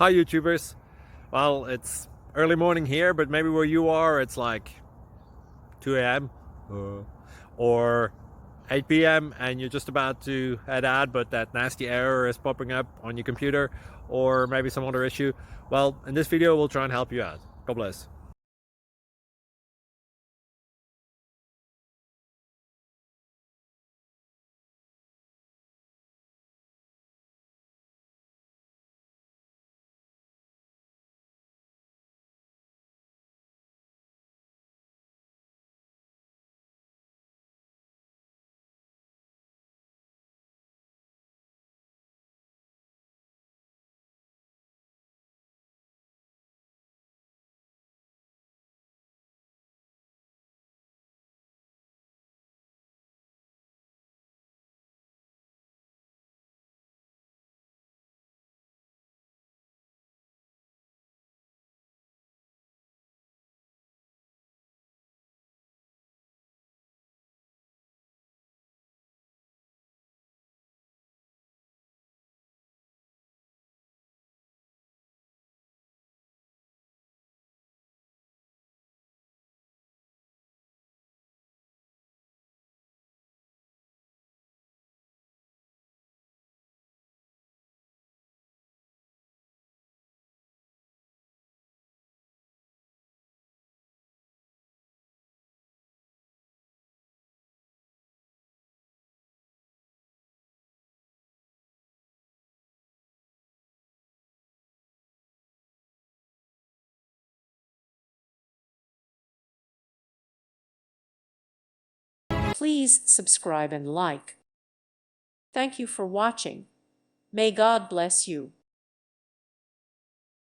Hi YouTubers. Well, it's early morning here, but maybe where you are it's like 2 a.m. or 8 p.m. and you're just about to head out, but that nasty error is popping up on your computer, or maybe some other issue. Well, in this video we'll try and help you out. God bless. Please subscribe and like. Thank you for watching. May God bless you.